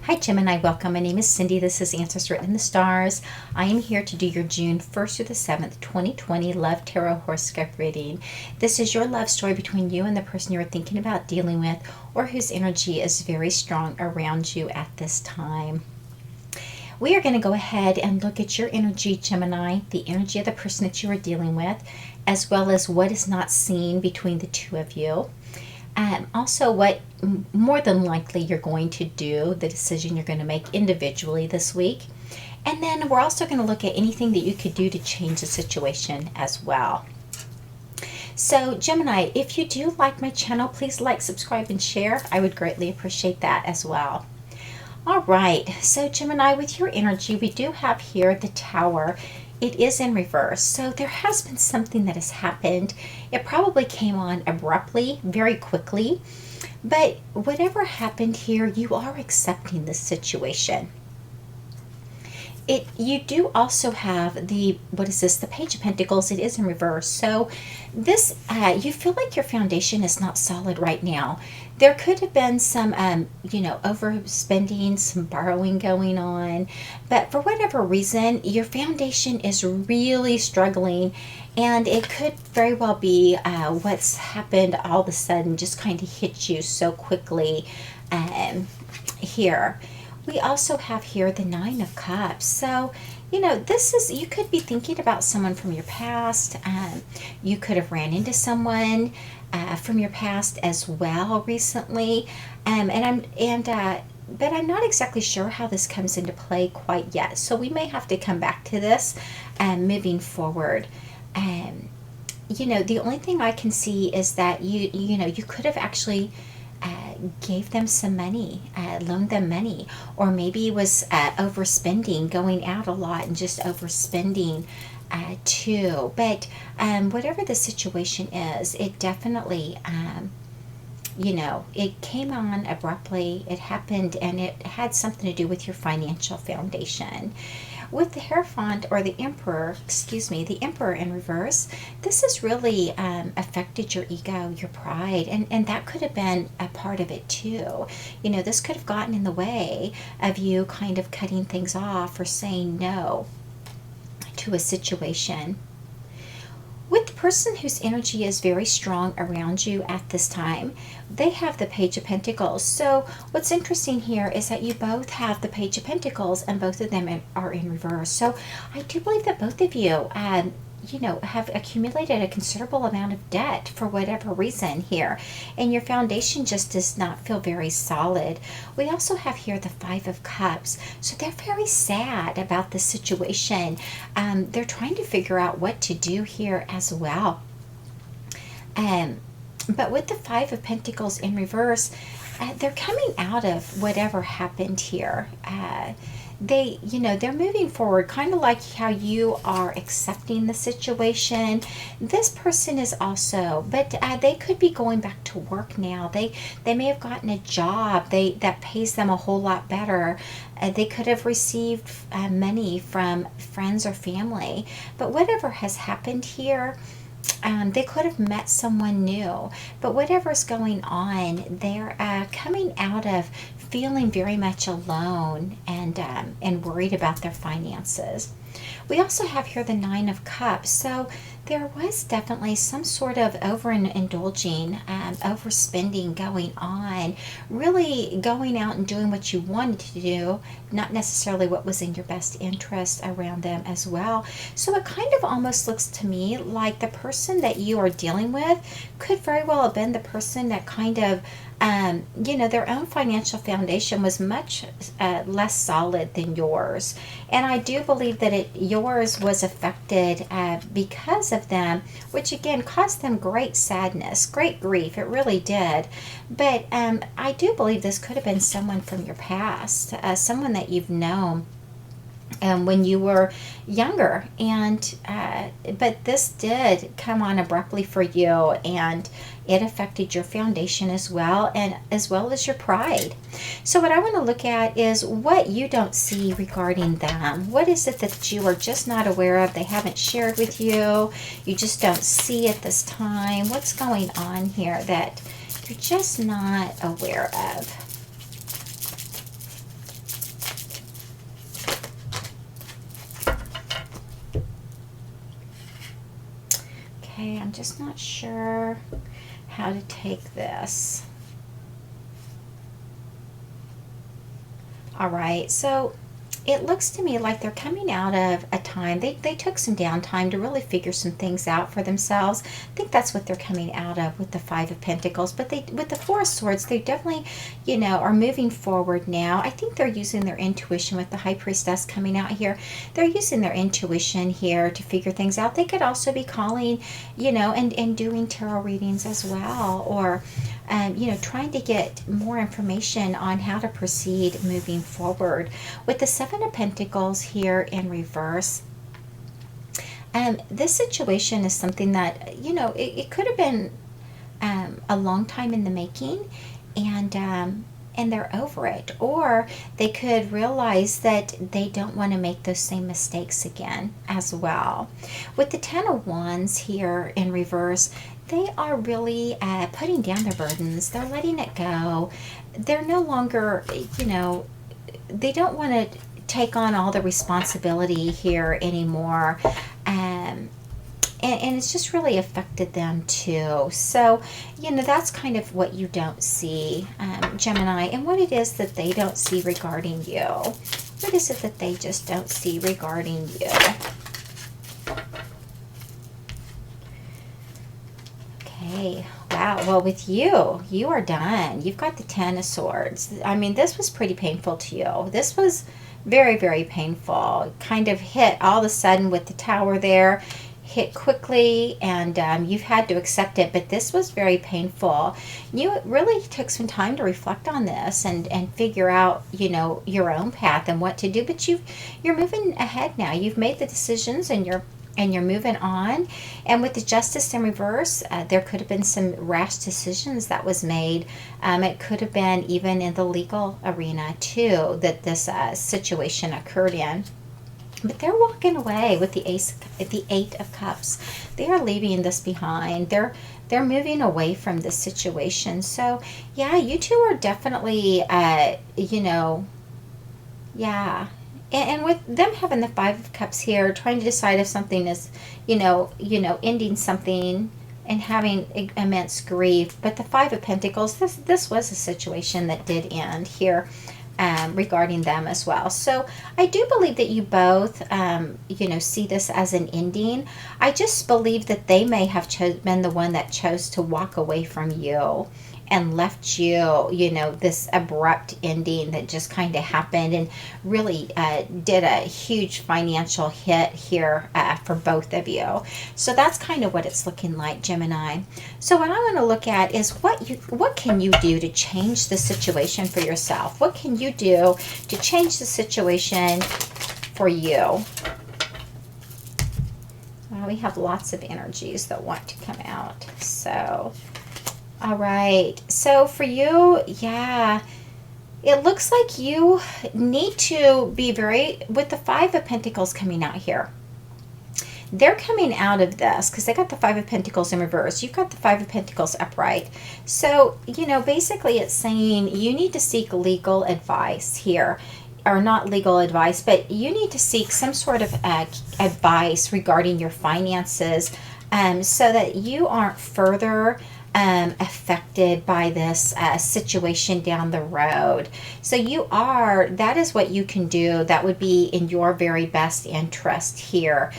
Hi Gemini, welcome. My name is Cindy. This is Answers Written in the Stars. I am here to do your June 1st through the 7th, 2020 Love Tarot Horoscope reading. This is your love story between you and the person you are thinking about dealing with or whose energy is very strong around you at this time. We are going to go ahead and look at your energy, Gemini, the energy of the person that you are dealing with, as well as what is not seen between the two of you. Also, what more than likely you're going to do, the decision you're going to make individually this week. And then we're also going to look at anything that you could do to change the situation as well. So, Gemini, if you do like my channel, please like, subscribe, and share. I would greatly appreciate that as well. All right, so Gemini, with your energy, we do have here the Tower. It is in reverse, so there has been something that has happened. It probably came on abruptly, very quickly, but whatever happened here, you are accepting this situation. You do also have the Page of Pentacles. It is in reverse. So this, you feel like your foundation is not solid right now. There could have been some, overspending, some borrowing going on. But for whatever reason, your foundation is really struggling. And it could very well be what's happened all of a sudden just kind of hit you so quickly here. We also have here the Nine of Cups. So, this is, you could be thinking about someone from your past. You could have ran into someone from your past as well recently. But I'm not exactly sure how this comes into play quite yet. So we may have to come back to this moving forward. The only thing I can see is that you could have actually gave them some money, loaned them money, or maybe was overspending, going out a lot and just overspending too. But whatever the situation is, it definitely, it came on abruptly, it happened, and it had something to do with your financial foundation. With the Hierophant, or the Emperor in reverse, this has really affected your ego, your pride, and that could have been a part of it too. This could have gotten in the way of you kind of cutting things off or saying no to a situation. With the person whose energy is very strong around you at this time, they have the Page of Pentacles. So what's interesting here is that you both have the Page of Pentacles and both of them are in reverse. So I do believe that both of you, have accumulated a considerable amount of debt for whatever reason here. And your foundation just does not feel very solid. We also have here the Five of Cups. So they're very sad about the situation. They're trying to figure out what to do here as well. But with the Five of Pentacles in reverse, they're coming out of whatever happened here. They're moving forward, kind of like how you are accepting the situation. This person is also, but they could be going back to work now. They may have gotten a job that pays them a whole lot better. They could have received money from friends or family. But whatever has happened here, they could have met someone new, but whatever's going on, they're coming out of feeling very much alone and worried about their finances. We also have here the Nine of Cups. So there was definitely some sort of overindulging, overspending going on, really going out and doing what you wanted to do, not necessarily what was in your best interest around them as well. So it kind of almost looks to me like the person that you are dealing with could very well have been the person that kind of their own financial foundation was much less solid than yours. And I do believe that yours was affected because of them, which again caused them great sadness, great grief. It really did. But I do believe this could have been someone from your past, someone that you've known when you were younger, but this did come on abruptly for you, and it affected your foundation as well as your pride. So what I want to look at is what you don't see regarding them. What is it that you are just not aware of? They haven't shared with you. You just don't see at this time. What's going on here that you're just not aware of? I'm just not sure how to take this. All right, so it looks to me like they're coming out of a time, they took some downtime to really figure some things out for themselves. I think that's what they're coming out of with the Five of Pentacles. But they, with the Four of Swords, they definitely, you know, are moving forward now. I think they're using their intuition with the High Priestess coming out here. They're using their intuition here to figure things out. They could also be calling, you know, and doing tarot readings as well, or you know, trying to get more information on how to proceed moving forward. With the Seven of Pentacles here in reverse, this situation is something that, you know, it could have been a long time in the making, and they're over it, or they could realize that they don't want to make those same mistakes again as well. With the Ten of Wands here in reverse, they are really putting down their burdens. They're letting it go. They're no longer, you know, they don't want to take on all the responsibility here anymore. And it's just really affected them too. So, you know, that's kind of what you don't see, Gemini, and what it is that they don't see regarding you. What is it that they just don't see regarding you? Okay, wow. Well, with you, you are done. You've got the Ten of Swords. I mean, this was pretty painful to you. This was very, very painful. Kind of hit all of a sudden with the Tower there. Hit quickly, and you've had to accept it, but this was very painful. You really took some time to reflect on this and figure out, you know, your own path and what to do, but you're moving ahead now. You've made the decisions, and you're moving on. And with the Justice in reverse, there could have been some rash decisions that was made. It could have been even in the legal arena too that this situation occurred in. But they're walking away with the Eight of Cups. They are leaving this behind. They're moving away from this situation. So yeah, you two are definitely, you know, yeah. And with them having the Five of Cups here, trying to decide if something is, you know, ending something and having immense grief. But the Five of Pentacles, this was a situation that did end here. Regarding them as well. So I do believe that you both, you know, see this as an ending. I just believe that they may have been the one that chose to walk away from you and left you, you know, this abrupt ending that just kind of happened and really did a huge financial hit here for both of you. So that's kind of what it's looking like, Gemini. So what I want to look at is what can you do to change the situation for yourself? What can you do to change the situation for you? Well, we have lots of energies that want to come out. So all right, so for you, yeah, it looks like you need to be very, with the Five of Pentacles coming out here, they're coming out of this because they got the Five of Pentacles in reverse. You've got the Five of Pentacles upright. So, you know, basically it's saying you need to seek legal advice here. Or not legal advice, but you need to seek some sort of advice regarding your finances so that you aren't further affected by this situation down the road. So that is what you can do. That would be in your very best interest here.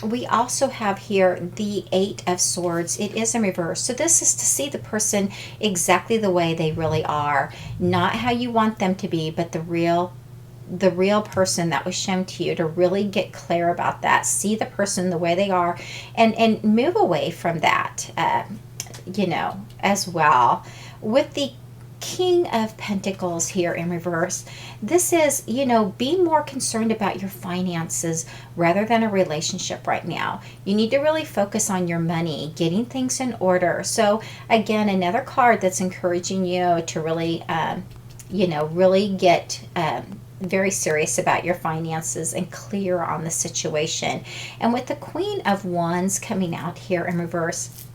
We also have here the Eight of Swords. It is in reverse. So this is to see the person exactly the way they really are. Not how you want them to be, but the real person that was shown to you, to really get clear about that. See the person the way they are and move away from that. You know, as well. With the King of Pentacles here in reverse, this is, you know, be more concerned about your finances rather than a relationship right now. You need to really focus on your money, getting things in order. So again, another card that's encouraging you to really, you know, really get very serious about your finances and clear on the situation. And with the Queen of Wands coming out here in reverse,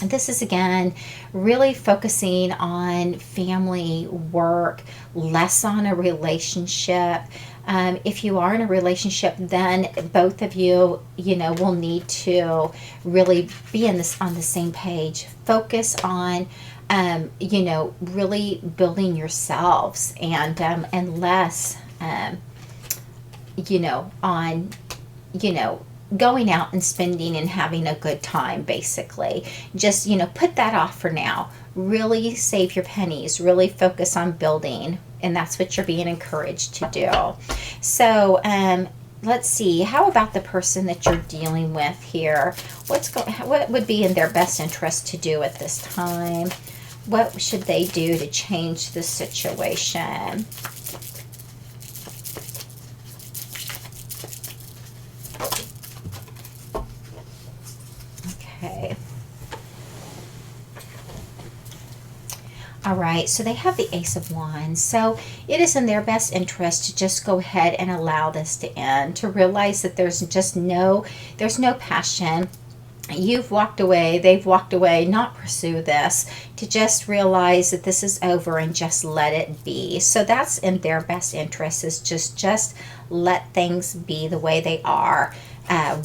This is, again, really focusing on family, work, less on a relationship. If you are in a relationship, then both of you, will need to really be on the same page. Focus on, really building yourselves, and less, on, going out and spending and having a good time, basically. Just, put that off for now. Really save your pennies, really focus on building, and that's what you're being encouraged to do. So, let's see, how about the person that you're dealing with here? What would be in their best interest to do at this time? What should they do to change the situation? Okay. All right, so they have the Ace of Wands. So it is in their best interest to just go ahead and allow this to end, to realize that there's no passion. You've walked away, they've walked away, not pursue this, to just realize that this is over and just let it be. So that's in their best interest, is just let things be the way they are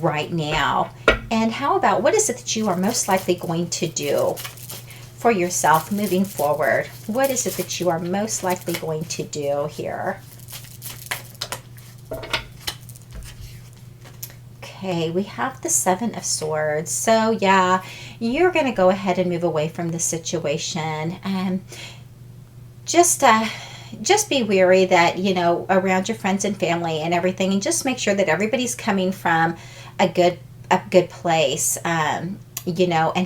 right now. And how about, what is it that you are most likely going to do for yourself moving forward? What is it that you are most likely going to do here? Okay, we have the Seven of Swords. So yeah, you're going to go ahead and move away from the situation. Just be wary that, around your friends and family and everything, and just make sure that everybody's coming from a good place, and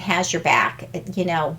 has your back,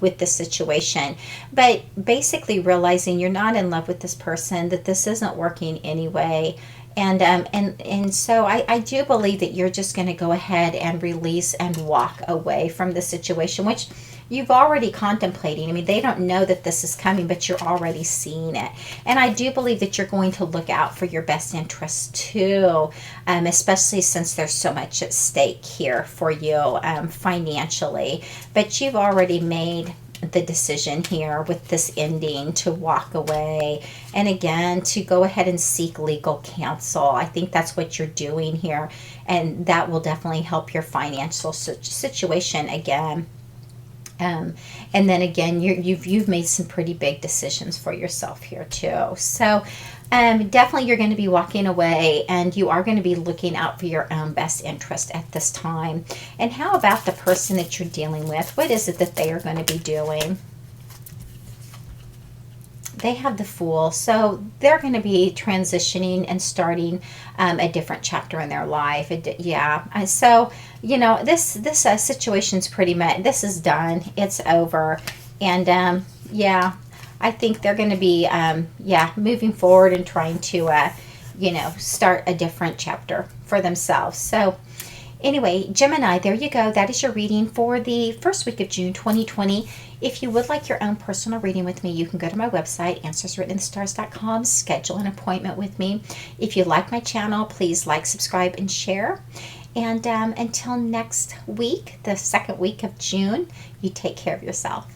with the situation. But basically realizing you're not in love with this person, that this isn't working anyway. And so I do believe that you're just going to go ahead and release and walk away from the situation, which you've already contemplating. I mean, they don't know that this is coming, but you're already seeing it. And I do believe that you're going to look out for your best interests too, especially since there's so much at stake here for you financially. But you've already made the decision here with this ending to walk away, and again to go ahead and seek legal counsel. I think that's what you're doing here, and that will definitely help your financial situation again. And then again, you've made some pretty big decisions for yourself here too. So definitely you're going to be walking away, and you are going to be looking out for your own best interest at this time. And how about the person that you're dealing with? What is it that they are going to be doing? They have the Fool. So they're going to be transitioning and starting a different chapter in their life. Yeah. So, this situation's pretty much, this is done. It's over. And, yeah, I think they're going to be, moving forward and trying to, start a different chapter for themselves. So anyway, Gemini, there you go. That is your reading for the first week of June 2020. If you would like your own personal reading with me, you can go to my website, answerswritteninthestars.com, schedule an appointment with me. If you like my channel, please like, subscribe, and share. And until next week, the second week of June, you take care of yourself.